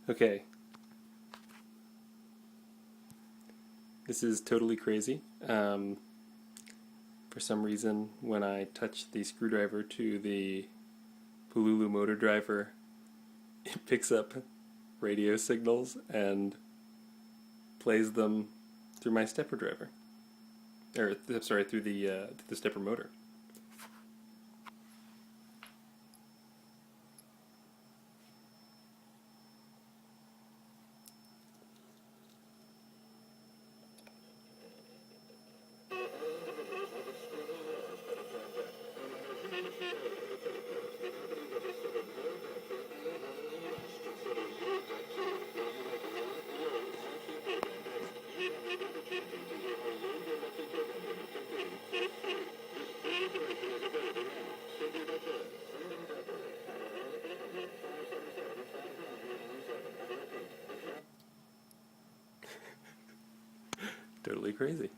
Okay, this is totally crazy. For some reason, when I touch the screwdriver to the Polulu motor driver, it picks up radio signals and plays them through my stepper driver. Or, sorry, through the stepper motor. Totally crazy.